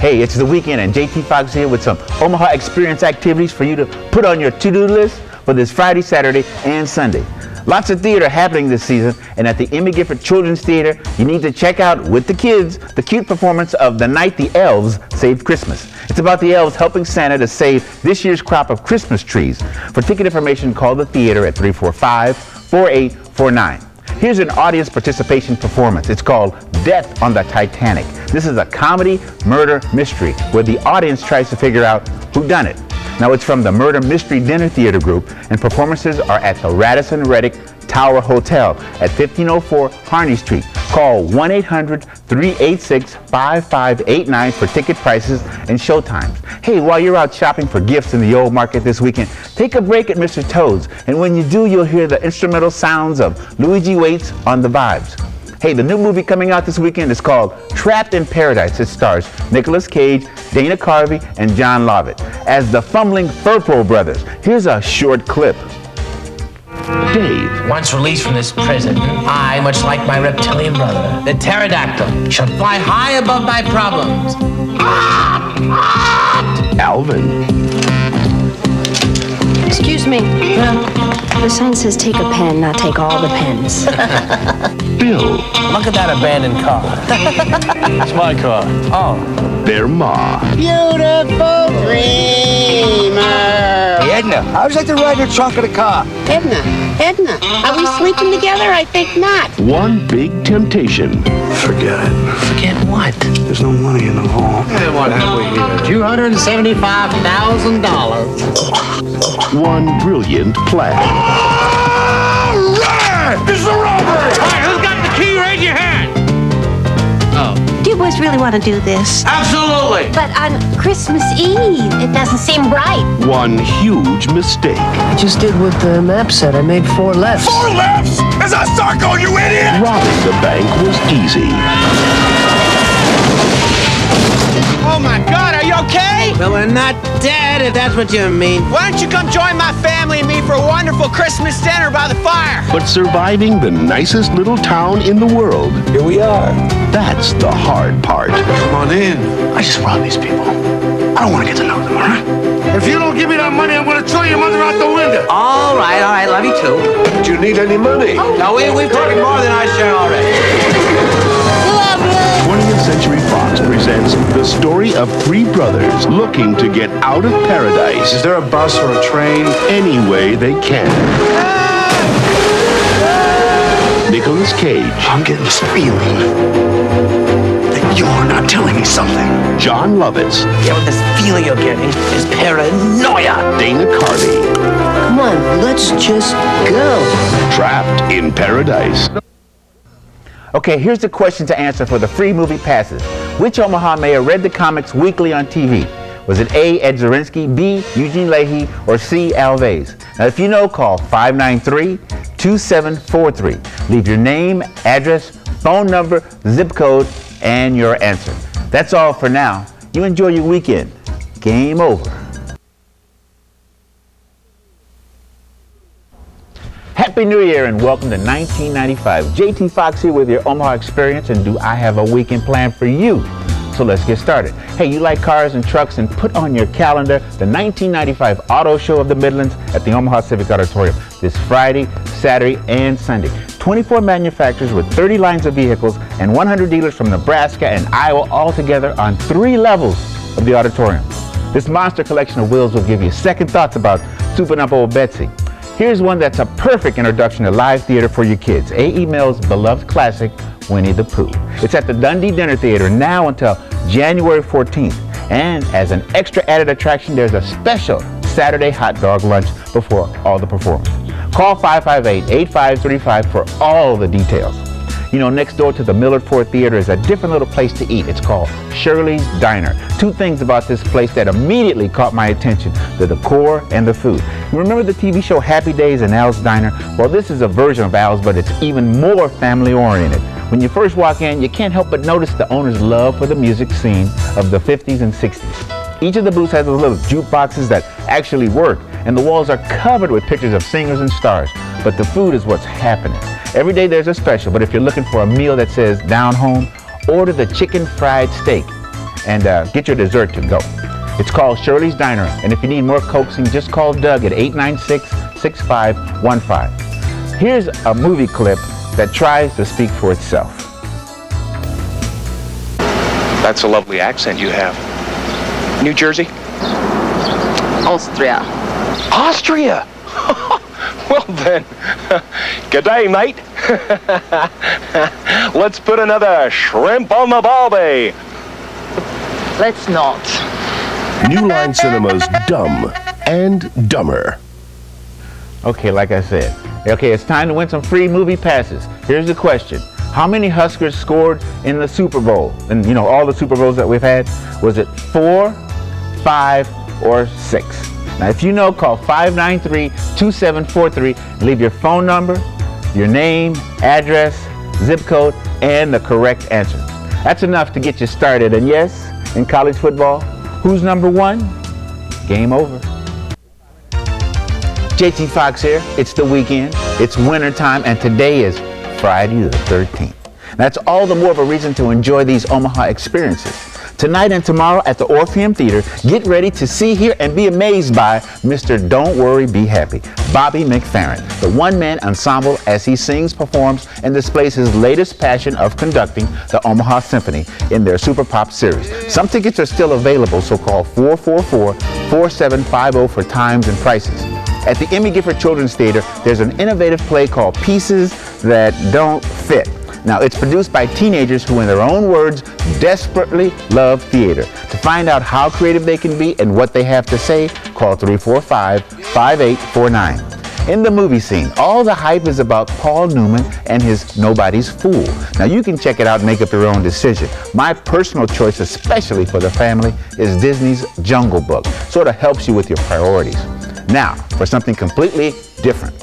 Hey, it's the weekend and JT Fox here with some Omaha Experience activities for you to put on your to-do list for this Friday, Saturday, and Sunday. Lots of theater happening this season, and at the Emmy Gifford Children's Theater, you need to check out, with the kids, the cute performance of The Night the Elves Saved Christmas. It's about the elves helping Santa to save this year's crop of Christmas trees. For ticket information, call the theater at 345-4849. Here's an audience participation performance. It's called Death on the Titanic. This is a comedy murder mystery where the audience tries to figure out who done it. Now, it's from the Murder Mystery Dinner Theater Group, and performances are at the Radisson Reddick Tower Hotel at 1504 Harney Street. Call 1-800-386-5589 for ticket prices and show times. Hey, while you're out shopping for gifts in the old market this weekend, take a break at Mr. Toad's, and when you do, you'll hear the instrumental sounds of Luigi Waits on the Vibes. Hey, the new movie coming out this weekend is called Trapped in Paradise. It stars Nicolas Cage, Dana Carvey, and John Lovett as the fumbling Furpo brothers. Here's a short clip. Dave. Once released from this prison, I, much like my reptilian brother, the pterodactyl, shall fly high above my problems. Alvin. Excuse me. The sign says take a pen, not take all the pens. Bill. Look at that abandoned car. It's my car. Oh. Their ma. Beautiful dreamer. Hey, Edna, how would you like to ride your trunk of the car? Edna, are we sleeping together? I think not. One big temptation. Forget it. Forget what? There's no money in the vault. And what have we here? $275,000. One brilliant plan. This is a robbery! All right, who's got the key? Raise your hand. Do you boys really want to do this? Absolutely. But on Christmas Eve, it doesn't seem right. One huge mistake. I just did what the map said. I made 4 lefts. 4 lefts? Is that Sarko, you idiot? Robbing the bank was easy. Oh my God, are you okay? Well, we're not dead, if that's what you mean. Why don't you come join my family and me for a wonderful Christmas dinner by the fire? But surviving the nicest little town in the world, Here we are. that's the hard part. Come on in. I just robbed these people. I don't want to get to know them, all right? If you don't give me that money, I'm going to throw your mother out the window. All right, love you too. Do you need any money? No, we've taken more than our share already. 20th Century Fox presents the story of 3 brothers looking to get out of paradise Is there a bus or a train? any way they can. Nicolas Cage, I'm getting this feeling that you're not telling me something. John Lovitz, Yeah, but this feeling you're getting is paranoia. Dana Carvey, Come on, let's just go. trapped in paradise. Okay, here's the question to answer for the free movie passes. Which Omaha mayor read the comics weekly on TV? Was it A, Ed Zirinsky, B, Eugene Leahy, or C, Al Vase? Now, if you know, call 593-2743. Leave your name, address, phone number, zip code, and your answer. That's all for now. You enjoy your weekend. Game over. Happy New Year and welcome to 1995. JT Fox here with your Omaha Experience, and do I have a weekend plan for you? So let's get started. Hey, you like cars and trucks, and put on your calendar the 1995 Auto Show of the Midlands at the Omaha Civic Auditorium this Friday, Saturday, and Sunday. 24 manufacturers with 30 lines of vehicles and 100 dealers from Nebraska and Iowa all together on 3 levels of the auditorium. This monster collection of wheels will give you second thoughts about souping up old Betsy. Here's one that's a perfect introduction to live theater for your kids. A.E. Mills' beloved classic, Winnie the Pooh. It's at the Dundee Dinner Theater now until January 14th. And as an extra added attraction, there's a special Saturday hot dog lunch before all the performers. Call 558-8535 for all the details. You know, next door to the Millard Ford Theater is a different little place to eat. It's called Shirley's Diner. 2 things about this place that immediately caught my attention: the decor and the food. You remember the TV show Happy Days and Al's Diner? Well, this is a version of Al's, but it's even more family-oriented. When you first walk in, you can't help but notice the owner's love for the music scene of the 50s and 60s. Each of the booths has those little jukeboxes that actually work, and the walls are covered with pictures of singers and stars. But the food is what's happening. Every day there's a special, but if you're looking for a meal that says down home, order the chicken fried steak. and get your dessert to go. It's called Shirley's Diner, and if you need more coaxing, just call Doug at 896-6515. Here's a movie clip that tries to speak for itself. That's a lovely accent you have. New Jersey? Austria. Austria? Well then, good day, mate. Let's put another shrimp on the barbie. Let's not. New Line Cinema's Dumb and Dumber. Okay, like I said. Okay, it's time to win some free movie passes. Here's the question. How many Huskers scored in the Super Bowl? And you know, all the Super Bowls that we've had. Was it 4, 5, or 6? Now, if you know, call 593-2743 and leave your phone number, your name, address, zip code, and the correct answer. That's enough to get you started. And yes, in college football, who's number one? Game over. JT Fox here. It's the weekend. It's winter time, and today is Friday the 13th. That's all the more of a reason to enjoy these Omaha experiences. Tonight and tomorrow at the Orpheum Theater, get ready to see, hear, and be amazed by Mr. Don't Worry, Be Happy, Bobby McFerrin, the one-man ensemble as he sings, performs, and displays his latest passion of conducting the Omaha Symphony in their Super Pop series. Some tickets are still available, so call 444-4750 for times and prices. At the Emmy Gifford Children's Theater, there's an innovative play called Pieces That Don't Fit. Now, it's produced by teenagers who, in their own words, desperately love theater. To find out how creative they can be and what they have to say, call 345-5849. In the movie scene, all the hype is about Paul Newman and his Nobody's Fool. Now, you can check it out and make up your own decision. My personal choice, especially for the family, is Disney's Jungle Book. Sort of helps you with your priorities. Now, for something completely different.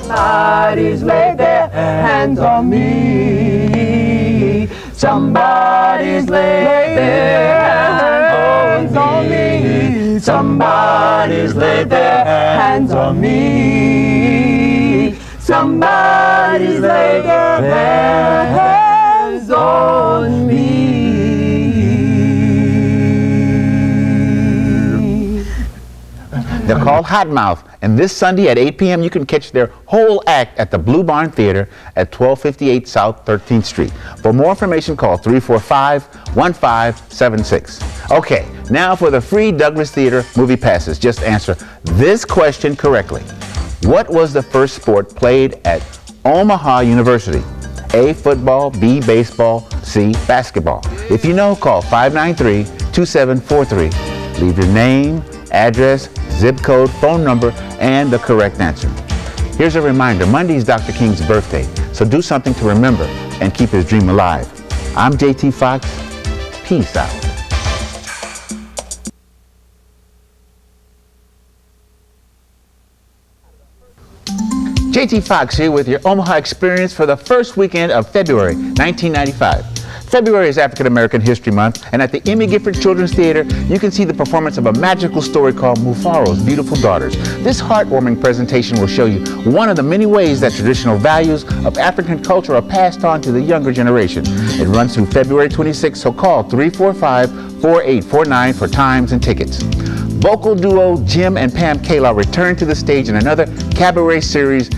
Somebody's laid their hands on me. Somebody's laid their hands on me. Somebody's laid their hands on me. Somebody's laid their hands on me. They're called Hot Mouth, and this Sunday at 8 p.m. you can catch their whole act at the Blue Barn Theater at 1258 South 13th Street. For more information, call 345-1576. Okay, now for the free Douglas Theater movie passes. Just answer this question correctly. What was the first sport played at Omaha University? A, football, B, baseball, C, basketball. If you know, call 593-2743. Leave your name, address, zip code, phone number, and the correct answer. Here's a reminder, Monday is Dr. King's birthday, so do something to remember and keep his dream alive. I'm JT Fox. Peace out. JT Fox here with your Omaha Experience for the first weekend of February 1995. February is African American History Month, and at the Emmy Gifford Children's Theater, you can see the performance of a magical story called Mufaro's Beautiful Daughters. This heartwarming presentation will show you one of the many ways that traditional values of African culture are passed on to the younger generation. It runs through February 26th, so call 345-4849 for times and tickets. Vocal duo Jim and Pam Kayla return to the stage in another cabaret series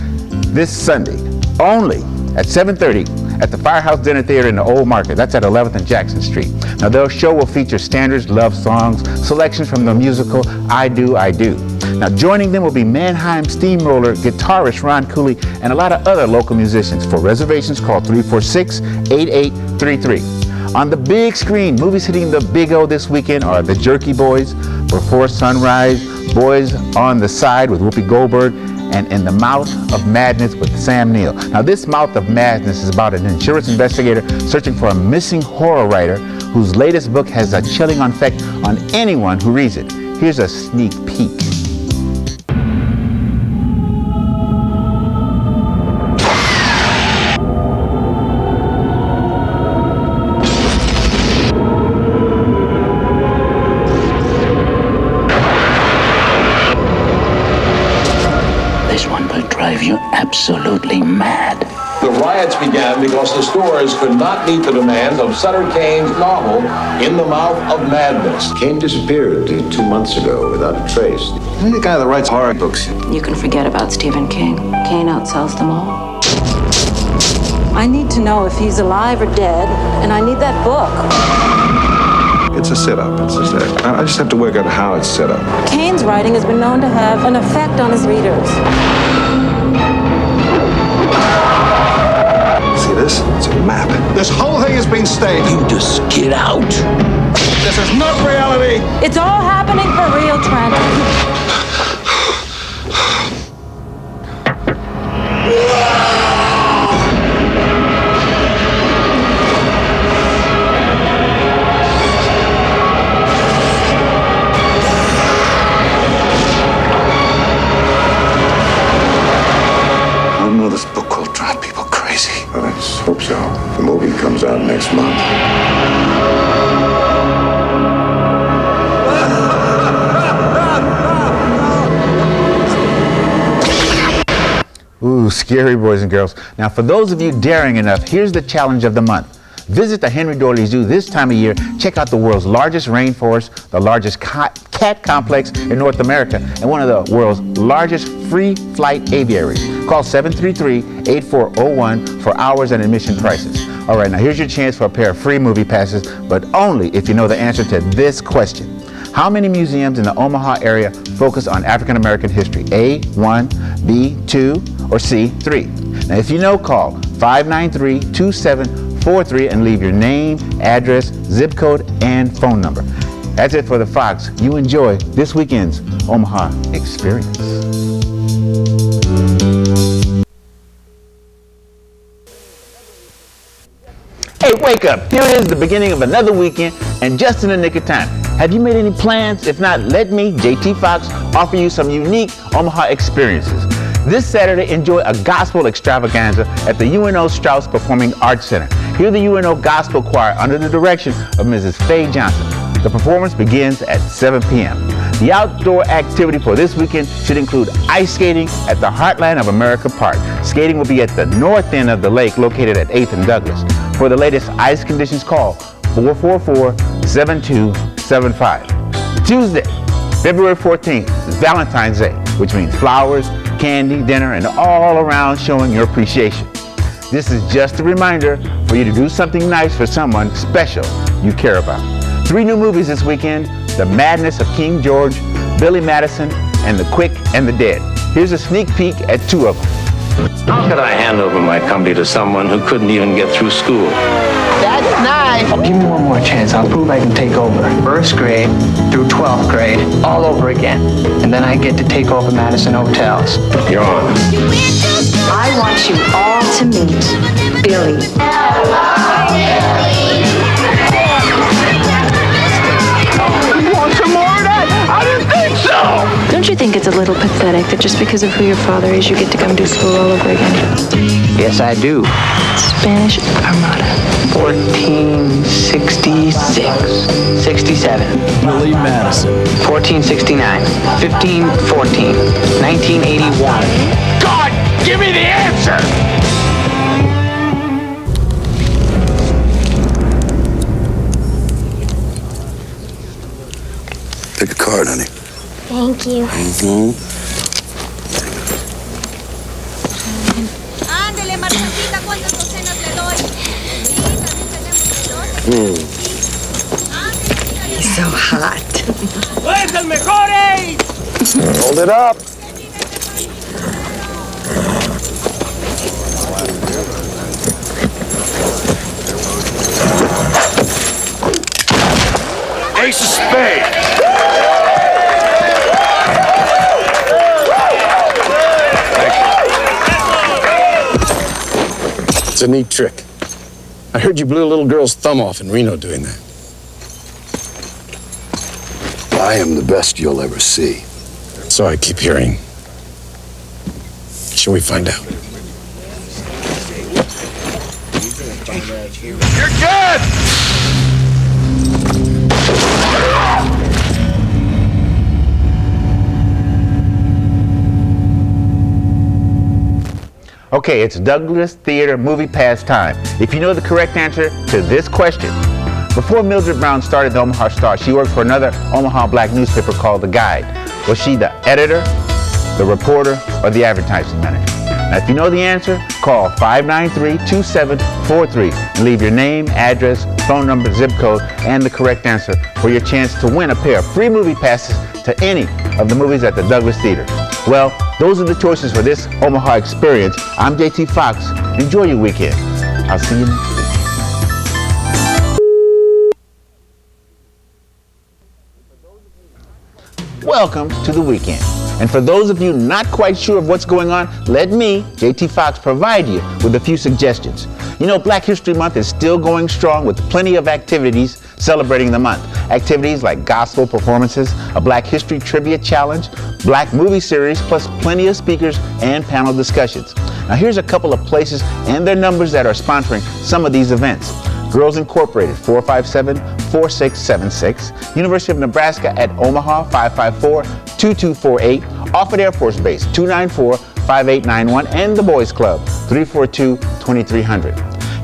this Sunday, only at 7:30 at the Firehouse Dinner Theater in the Old Market. That's at 11th and Jackson Street. Now, their show will feature standards, love songs, selections from the musical I Do, I Do. Now, joining them will be Mannheim Steamroller guitarist Ron Cooley and a lot of other local musicians. For reservations, call 346-8833. On the big screen, movies hitting the Big O this weekend are The Jerky Boys, Before Sunrise, Boys on the Side with Whoopi Goldberg, and In the Mouth of Madness with Sam Neill. Now, this Mouth of Madness is about an insurance investigator searching for a missing horror writer whose latest book has a chilling effect on anyone who reads it. Here's a sneak peek. This one will drive you absolutely mad. The right Riots began because the stores could not meet the demands of Sutter Kane's novel, In the Mouth of Madness. Kane disappeared 2 months ago without a trace. He's the guy that writes horror books. You can forget about Stephen King. Kane outsells them all. I need to know if he's alive or dead, and I need that book. It's a setup. I just have to work out how it's set up. Kane's writing has been known to have an effect on his readers. See this? It's a map. This whole thing has been staged. You just get out. This is not reality. It's all happening for real, Trent. I don't know this book will drive people crazy. I hope so. The movie comes out next month. Ooh, scary, boys and girls. Now, for those of you daring enough, here's the challenge of the month. Visit the Henry Doorly Zoo this time of year. Check out the world's largest rainforest, the largest cat complex in North America, and one of the world's largest free flight aviaries. Call 733-8401 for hours and admission prices. All right, now here's your chance for a pair of free movie passes, but only if you know the answer to this question. How many museums in the Omaha area focus on African American history? A, 1, B, 2, or C, 3? Now, if you know, call 593-2743 and leave your name, address, zip code, and phone number. That's it for the Fox. You enjoy this weekend's Omaha Experience. Hey, wake up. Here it is, the beginning of another weekend, and just in the nick of time. Have you made any plans? If not, let me, JT Fox, offer you some unique Omaha experiences. This Saturday, enjoy a gospel extravaganza at the UNO Strauss Performing Arts Center. Hear the UNO Gospel Choir under the direction of Mrs. Faye Johnson. The performance begins at 7 p.m. The outdoor activity for this weekend should include ice skating at the Heartland of America Park. Skating will be at the north end of the lake located at 8th and Douglas. For the latest ice conditions, call 444-7275. Tuesday, February 14th is Valentine's Day, which means flowers, candy, dinner, and all around showing your appreciation. This is just a reminder for you to do something nice for someone special you care about. 3 new movies this weekend: The Madness of King George, Billy Madison, and The Quick and the Dead. Here's a sneak peek at 2 of them. How could I hand over my company to someone who couldn't even get through school? That's nice. Give me one more chance. I'll prove I can take over. First grade through 12th grade, all over again. And then I get to take over Madison Hotels. You're on. I want you all to meet Billy. You want some more of that? I didn't think so. Don't you think it's a little pathetic that just because of who your father is, you get to come do school all over again? Yes, I do. Spanish Armada. 1466. 67. Billy Madison. 1469. 1514. 1981. God, give me the answer! Pick a card, honey. Thank you. Ándele, Marcosita, ¿cuántas docenas le doy? He's so hot. ¡Es el mejor, eh! Hold it up. Ace of spades. It's a neat trick. I heard you blew a little girl's thumb off in Reno doing that. I am the best you'll ever see. So I keep hearing. Shall we find out? You're dead! Okay, it's Douglas Theater Movie Pass time. If you know the correct answer to this question. Before Mildred Brown started the Omaha Star, she worked for another Omaha black newspaper called The Guide. Was she the editor, the reporter, or the advertising manager? Now, if you know the answer, call 593-2743 and leave your name, address, phone number, zip code, and the correct answer for your chance to win a pair of free movie passes to any of the movies at the Douglas Theater. Well, those are the choices for this Omaha Experience. I'm JT Fox. Enjoy your weekend. I'll see you next week. Welcome to the weekend. And for those of you not quite sure of what's going on, let me, JT Fox, provide you with a few suggestions. You know, Black History Month is still going strong with plenty of activities celebrating the month. Activities like gospel performances, a Black History Trivia Challenge, Black movie series, plus plenty of speakers and panel discussions. Now here's a couple of places and their numbers that are sponsoring some of these events. Girls Incorporated, 457-4676. University of Nebraska at Omaha, 554-2248. Offutt Air Force Base, 294-5891. And the Boys Club, 342-2300.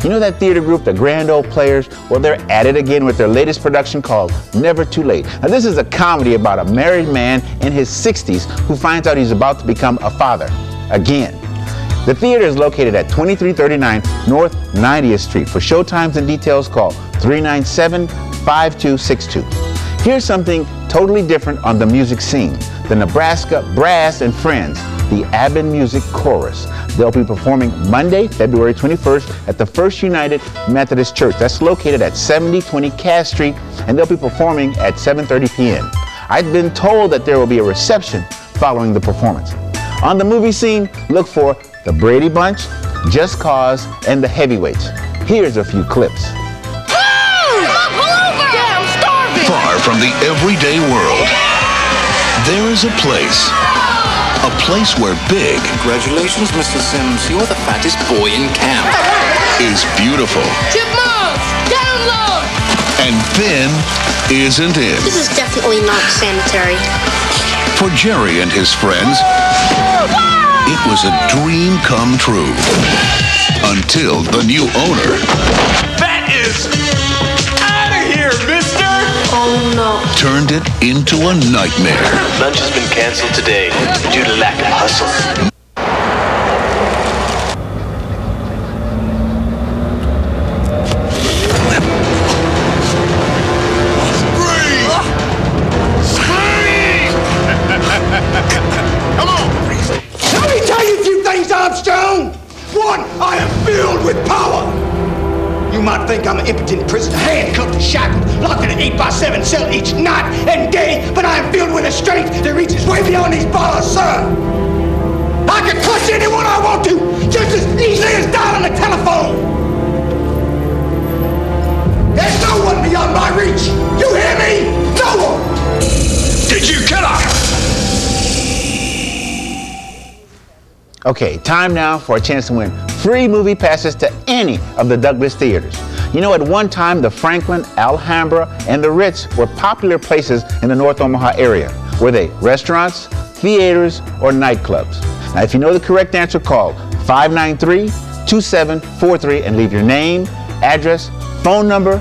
You know that theater group, the Grand Ole Players? Well, they're at it again with their latest production called Never Too Late. Now, this is a comedy about a married man in his 60s who finds out he's about to become a father again. The theater is located at 2339 North 90th Street. For showtimes and details, call 397-5262. Here's something totally different on the music scene. The Nebraska Brass and Friends, the Abbin Music Chorus. They'll be performing Monday, February 21st at the First United Methodist Church. That's located at 7020 Cass Street, and they'll be performing at 7:30 p.m. I've been told that there will be a reception following the performance. On the movie scene, look for The Brady Bunch, Just Cause, and The Heavyweights. Here's a few clips. Far from the everyday world, there is a place where big, Congratulations, Mr. Sims. You're the fattest boy in camp. is beautiful, Chipmunks, download! and thin isn't it? This is definitely not sanitary. For Jerry and his friends, it was a dream come true. Until the new owner That is out of here, mister! Oh no. turned it into a nightmare. Lunch has been canceled today due to lack of hustle. Come on! Let me tell you a few things, Armstrong! One, I am filled with power! You might think I'm an impotent prisoner, handcuffed and shackled, locked in an 8x7 cell each night and day, but I am filled with a strength that reaches way beyond these bars, sir! I can crush anyone I want to, just as easily as dialing a telephone! There's no one beyond my reach! You hear me? No one! Did you kill her? Okay, time now for a chance to win free movie passes to any of the Douglas theaters. You know, at one time, the Franklin, Alhambra, and the Ritz were popular places in the North Omaha area. Were they restaurants, theaters, or nightclubs? Now, if you know the correct answer, call 593-2743 and leave your name, address, phone number,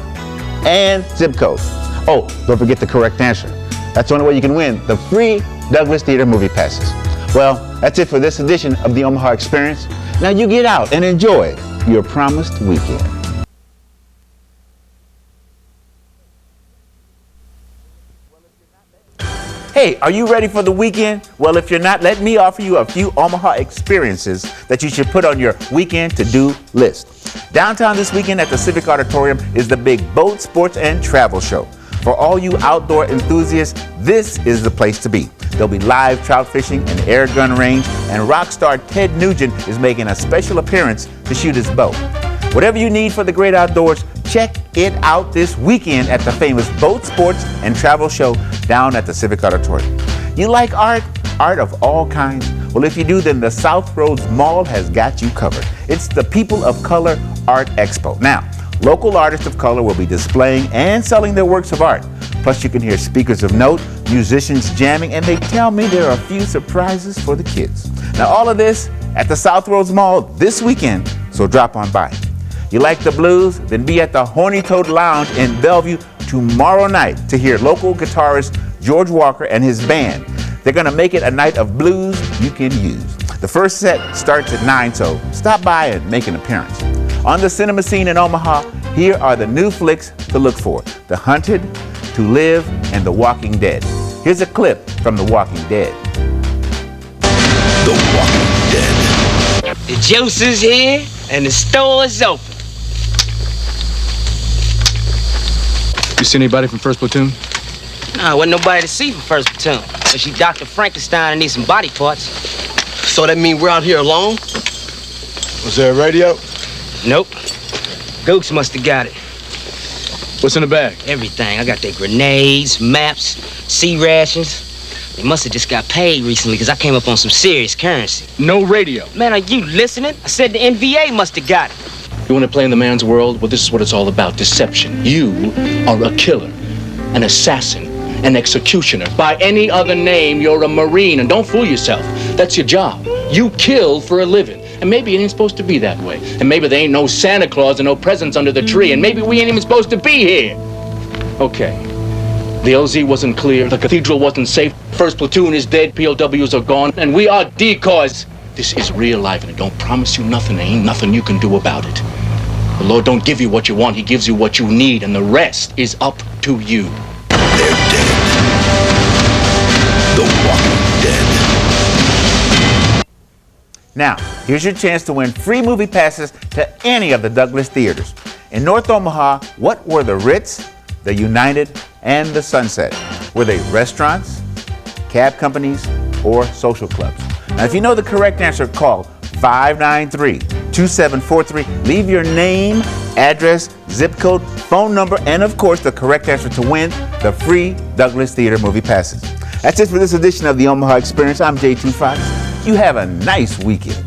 and zip code. Oh, don't forget the correct answer. That's the only way you can win the free Douglas Theater movie passes. Well, that's it for this edition of the Omaha Experience. Now you get out and enjoy your promised weekend. Hey, are you ready for the weekend? Well, if you're not, let me offer you a few Omaha experiences that you should put on your weekend to-do list. Downtown this weekend at the Civic Auditorium is the big Boat, Sports, and Travel Show. For all you outdoor enthusiasts, this is the place to be. There'll be live trout fishing, an air gun range, and rock star Ted Nugent is making a special appearance to shoot his bow. Whatever you need for the great outdoors, check it out this weekend at the famous Boat, Sports, and Travel Show down at the Civic Auditorium. You like art? Art of all kinds? Well, if you do, then the South Roads Mall has got you covered. It's the People of Color Art Expo. Now, local artists of color will be displaying and selling their works of art. Plus, you can hear speakers of note, musicians jamming, and they tell me there are a few surprises for the kids. Now, all of this at the South Roads Mall this weekend, so drop on by. You like the blues? Then be at the Horny Toad Lounge in Bellevue tomorrow night to hear local guitarist George Walker and his band. They're going to make it a night of blues you can use. The first set starts at 9, so stop by and make an appearance. On the cinema scene in Omaha, here are the new flicks to look for: The Hunted, To Live, and The Walking Dead. Here's a clip from The Walking Dead. The Walking Dead. The juice is here and the store is open. You see anybody from First Platoon? Nah, wasn't nobody to see from First Platoon. But she Dr. Frankenstein and needs some body parts. So that mean we're out here alone? Was there a radio? Nope. Gooks must have got it. What's in the bag? Everything. I got their grenades, maps, sea rations. They must have just got paid recently because I came up on some serious currency. No radio. Man, are you listening? I said the NVA must have got it. You want to play in the man's world? Well, this is what it's all about: deception. You are a killer, an assassin, an executioner. By any other name, you're a Marine, and don't fool yourself. That's your job. You kill for a living. And maybe it ain't supposed to be that way. And maybe there ain't no Santa Claus and no presents under the tree. And maybe we ain't even supposed to be here. Okay. The LZ wasn't clear. The cathedral wasn't safe. First Platoon is dead. POWs are gone. And we are decoys. This is real life, and it don't promise you nothing. There ain't nothing you can do about it. The Lord don't give you what you want. He gives you what you need. And the rest is up to you. They're dead. The Walking Dead. Now, here's your chance to win free movie passes to any of the Douglas theaters. In North Omaha, what were the Ritz, the United, and the Sunset? Were they restaurants, cab companies, or social clubs? Now, if you know the correct answer, call 593-2743. Leave your name, address, zip code, phone number, and of course, the correct answer to win the free Douglas Theater movie passes. That's it for this edition of the Omaha Experience. I'm J2 Fox. You have a nice weekend.